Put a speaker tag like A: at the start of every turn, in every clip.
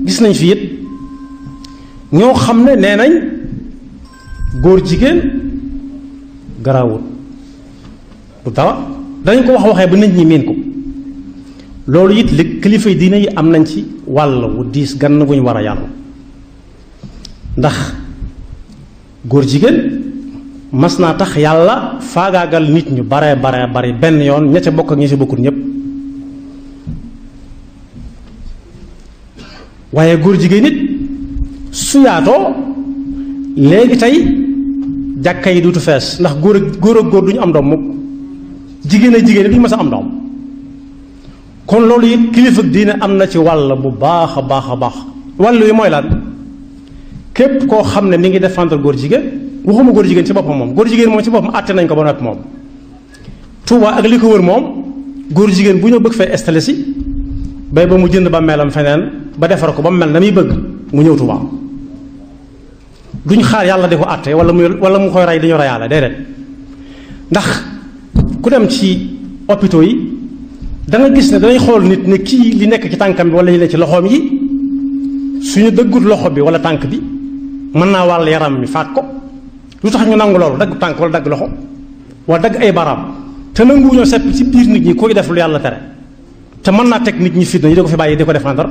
A: gis nañ fi it ñoo xam ne nee nañ góor jigéen garaawul du dara dañ ko waxee ba nit ñi miin ko loolu it li kilifa yi diine yi am nañ ci wàll wu diis gann bu ñu war a yàlla ndax góor jigéen mas naa tax yàlla faagaagal nit ñu bare bari benn yoon ña ca bokk ak ña ca bokkul ñépp waaye góor jigéen nit su yaatoo léegi tey jàkka yi duutu fees ndax góor ak góor duñu am doom mukk jigéen ak jigéen duñu mas a am doom kon loolu it kilifa diine am na ci wàll bu baax a baax wàll wi mooy lan képp koo xam ne mi ngi défendre góor jigéen waxuma góor jigéen ci boppam moom góor jigéen moom ci boppam àtte nañ ko ba noppi moom Touba ak li ko wër moom góor jigéen bu ñëw bëgg fay installé si bay ba mu jënd ba melam feneen ba defar ko ba mu mel na muy bëgg mu ñëw Touba duñ xaar yàlla di ko àtte wala mu koy rey dañu reyaale déedéet ndax ku dem ci hôpitaux yi da nga gis ne danañ xool nit ne kii li nekk ci tànkam bi wala li nekk ci loxoom yi suñu dëggut loxo bi wala tànk bi mën naa wàll yaram mi faat ko lu tax ñu nangu loolu dagg tànk wala dagg loxo wala dagg ay baraam te nanguwuñoo sepp ci biir nit ñi koy def lu yàlla tere te mën naa teg nit ñi fitna yi da ko fi bàyyi di ko défendre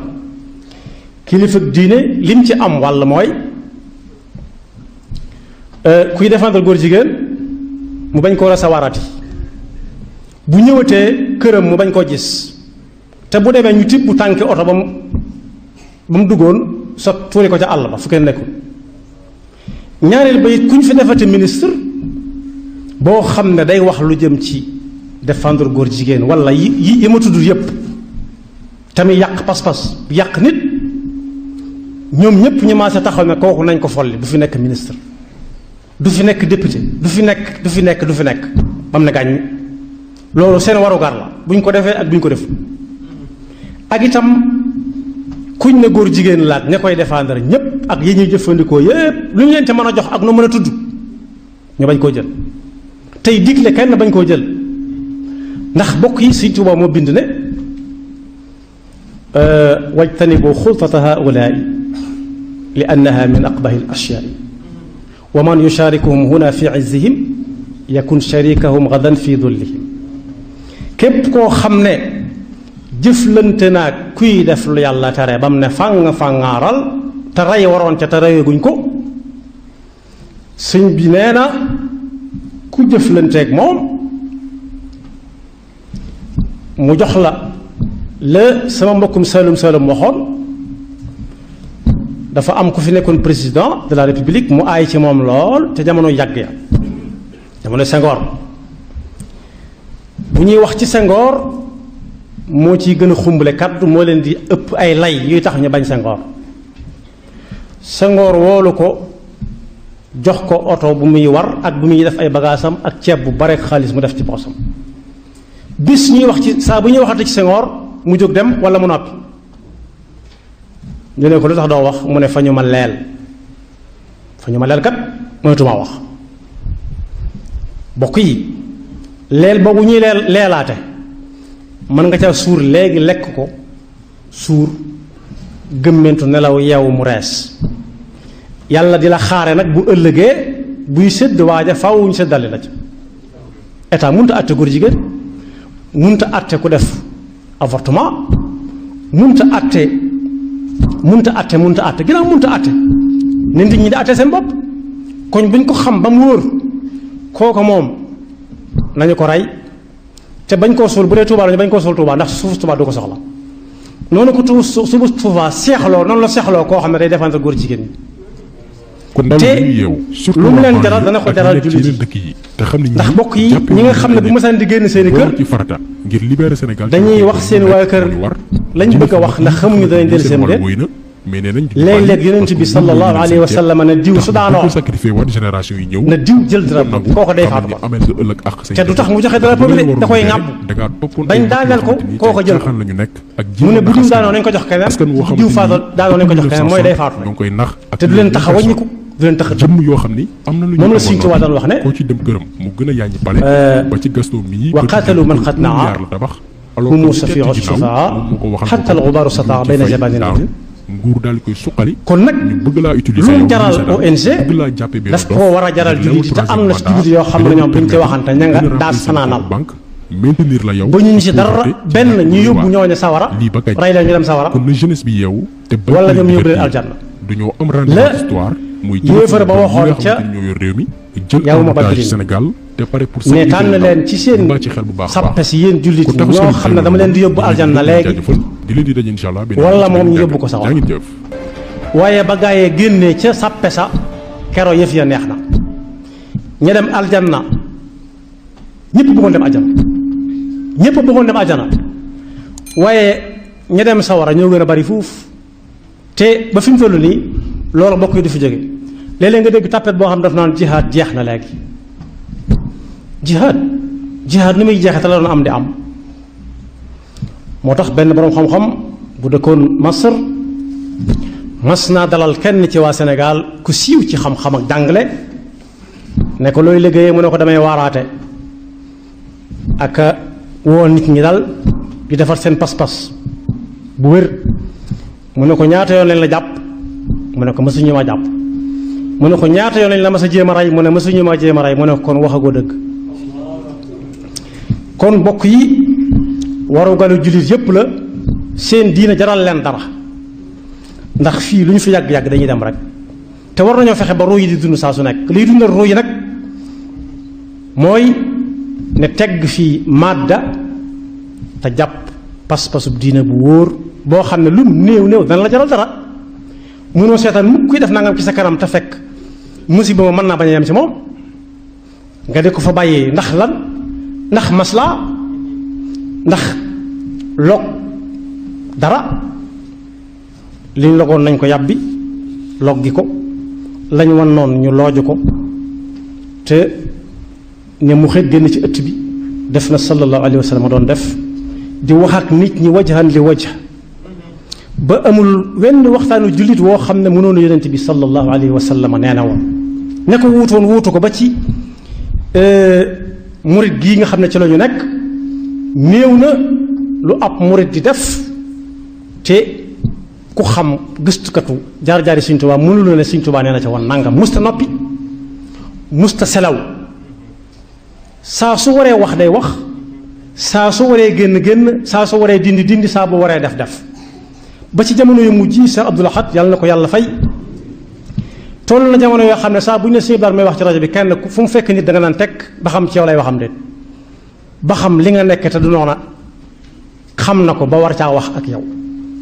A: kilifa diine lim ci am wàll mooy kuy défendre góor jigéen mu bañ koo recevoirati bu ñëwatee këram mu bañ koo gis te bu demee ñu tibb bu tànki oto ba mu duggoon sa tuuri ko ca àll ba fu kenn nekkul ñaareel ba it ku ñu fi defati ministre boo xam ne day wax lu jëm ci défendre góor jigéen wala yi ma tudd yépp tamit yàq pas-pas yàq nit ñoom ñépp ñu maase taxaw ne kooku nañ ko folli du fi nekk ministre du fi nekk député du fi nekk bam ne gàññ loolu seen warugar la buñ ko defee ak buñ ko def ak itam kuñ ne góor jigéen laat ña koy défendre ñépp ak yi ñuy jëfandikoo yépp lu ñu leen te mën a jox ak nu mën a tudd ñu bañ koo jël tey digle kenn bañ koo jël ndax bokk yi Sëñ Tuubaa moo bind ne wajtanibu xultata haulaai li annaha min aqbahi al ashyaai wa man yusharikuhum huna fi izzihim yakun sharikahum gadan fi dullihim képp koo xam ne jëflante naag kuy def lu yàlla tere ba mu ne fàngaaral te rey waroon ca te reyaguñ ko sëñ bi nee na ku jëflanteeg moom mu jox la sama mbokkum Saalum waxoon dafa am ku fi nekkoon président de la république mu aay ci moom lool te jamono yàgg ya jamono Senghor bu ñuy wax ci Senghor moo ciy gën a xumbale kàddu moo leen di ëpp ay lay yuy tax ñu bañ Senghor woolu ko jox ko oto bu muy war ak bu muy def ay bagaasam ak ceeb bu bare xaalis mu def ci poosam bis ñuy wax ci saa bu ñuy waxate ci Senghor mu jóg dem wala mu noppi ñu ne ko lu tax doo wax mu ne fa ñu ma leel kat mënatuma wax bokk yi leel boobu ñuy leelaate mën nga ca suur léegi lekk ko suur gëmmentu nelaw yeewu mu rees yàlla di la xaare nag bu ëllëgee buy sédd waaja faaw ñu séddale la ci état mënut a àtte góor jigéen mënut a àtte ku def avortement mënut a àtte ginnaaw mënut a àtte ne nit ñi di àtte seen bopp koñ buñ ko xam ba mu wóor kooku moom nañu ko rey te bañ koo suul bu dee Tuubaa lañu bañ koo suul Tuubaa ndax suuf Tuubaa du ko soxla noonu ko suuf Tuubaa seexloo noonu la seexloo koo xam ne day défendre góor jigéen ñi te lu mu leen jaral dana ko jaral jullit yi ndax bokk yi ñi nga xam ne bu mësaan di génn seeni kër dañuy wax seen waa kër lañ bëgg a wax ndax xamuñu danañ dellu seen déet léeg-léeg yonent bi sallallahu alayhi wa sallam ne diw su daanoo na diw jël drapeau bi kooko day faatu te du tax mu joxe drapeau bi de da koy ŋàbb bañ daaneel ko kooko jël ko mu ne bu diw daanoo nañ ko jox keneen bu diw faatoo daanoo nañ ko jox keneen mooy day faatu te du leen tax a wàññiku du leen tax a jëm yoo xam ni moom la Sëñ Tuubaa daan wax ne wa qaatalu man qad naa humu safiu shufaa xatta al gubaaru sataa bayna jabanin
B: nguur daal di koy suqali.
A: kon nag
B: ñu bëgg laa utiliser
A: lu mu jaral ONG
B: bëgg laa jàppee benn
A: daf koo war a jaral jullit yi te am na si jullit yoo xam ne ñoom buñ ci waxante ña nga daas fanaanal
B: maintenir la yow
A: ba ñu si dara benn ñu yóbbu ñooñu sawara
B: lii ba kañ
A: rey leen ñu dem sawara
B: kon na jeunesse bi yeewu te
A: wala ñoom ñu yóbbu leen aljanna
B: duñoo am rendez-vous histoire muy
A: yéefar ba waxoon ca
B: ñoo yor réew mi jël
A: Yawma
B: otage
A: Badrin
B: Sénégal te pare pour
A: ne tànn leen ci seen
B: ba ci xel bu baax
A: sappe si yéen jullit ñi ñoo xam ne dama leen di yóbbu aljanna léegi
B: di leen di daje inshallah
A: wala moom ñu yóbbu ko sawara waaye ba gaayee génnee ca sappe sa kero yëf ya neex na ña dem aljanna ñëpp bëggoon dem aljanna ñëpp bëggoon dem aljanna waaye ña dem sawara ñoo gën a bari fuuf te ba fi mu toll nii loolu mbokk yi du fi jóge léeg-léeg nga dégg tàppet boo xam daf naan jihaad jeex na léegi jihaad ni muy jeexee te la doon am di am moo tax benn boroom xam-xam bu dëkkoon Masr mas naa dalal kenn ci waa Sénégal ku siiw ci xam-xam ak jàngale ne ko looy liggéeyee mu ne ko damay waaraate ak woo nit ñi dal di defar seen pas-pas bu wér mu ne ko ñaata yoon lañ la jàpp mu ne ko mësuñu ma jàpp mu ne ko ñaata yoon lañ la mas a jéem a rey mu ne mësuñu ma jéem a rey mu ne ko kon waxagoo dëgg kon bokk yi waru galu jullit yépp la seen diina jaral leen dara ndax fii lu ñu fi yàgg-yàgg dañuy dem rek te war nañoo fexe ba ruu yi di dund saa su nekk liy dundal ruu yi nag mooy ne tegg fii madda te jàpp pas-pasub diina bu wóor boo xam ne lu néew dana la jaral dara mënoo seetaan mukk kuy def nangam ci sa kanam te fekk musiba ma mën naa bañ a yem ci moom nga di ko fa bàyyee ndax lan ndax maslaa ndax log dara liñ logoon nañ ko yàbbi log gi ko lañ wan noonu ñu looju ko te ne mu xëy génn ci ëtt bi def na sallallahu alayhi wa sallam doon def di wax ak nit ñi wajhan li wajh ba amul wenn waxtaanu jullit woo xam ne mënoonu yonent bi sallallahu alayhi wa sallam nee na woon ne ko wuutoon wuutu ko ba ci murit gii nga xam ne ci la ñu nekk néew na lu ab murit di def te ku xam gëstukatu jaar-jaari Sëñ Tuubaa mënul ne Sëñ Tuubaa nee na ca woon nangam musta noppi musta selaw saa su waree wax day wax saa su waree génn saa su waree dindi saa bu waree def ba ci jamono yu mujj yi Cheikh Abdoul Ahad yàlla na ko yàlla fay toll na jamono yoo xam ne saa bu ñu ne Sëñ Bara may wax ci rajo bi kenn fu mu fekk nit da nga naan teg ba xam ci yow lay waxam déet ba xam li nga nekk te du noona xam na ko ba war caa wax ak yow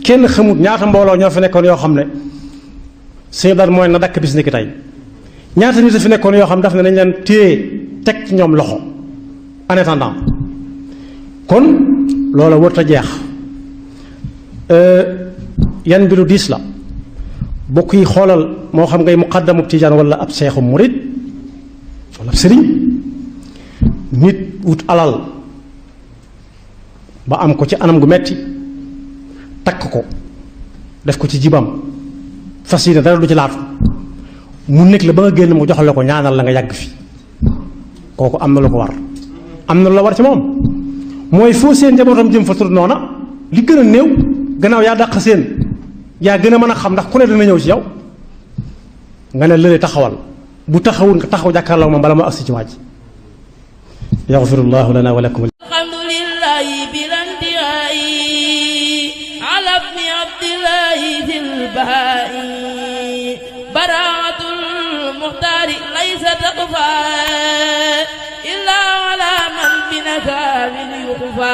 A: kenn xamut ñaata mbooloo ñoo fi nekkoon yoo xam ne Sëñ Bara mooy na dakk bis ni ki tey ñaata nit a fi nekkoon yoo xam daf ne nañ leen téye teg ci ñoom loxo en attendant kon loola wërta jeex yan bi lu diis la bokk yi xoolal moo xam ngay muqaddamu tijaan wala ab seexu murit wala ab sëriñ nit wut alal ba am ko ci anam gu metti takk ko def ko ci jibam fas yéene dara du ci laatu mu nekk la ba nga génn mu jox la ko ñaanal la nga yàgg fi kooku am na lu ko war am na lu la war ci moom mooy foo seen njabootam jëm fa tur noona li gën a néew gannaaw yaa dàq seen yaa gën a mën a xam ndax ku ne dana ñëw ci yow nga ne lële taxawal bu taxawul nga taxaw jàkkaarloo moom bala moo agsi ci waaj yaxfirullahu lana wa lakum
C: alhamdulillahi bilantihaai ala ibni abdillahi fil bahai baraatul muxtaari laysa taqfa illa ala man binakaabin yuqfa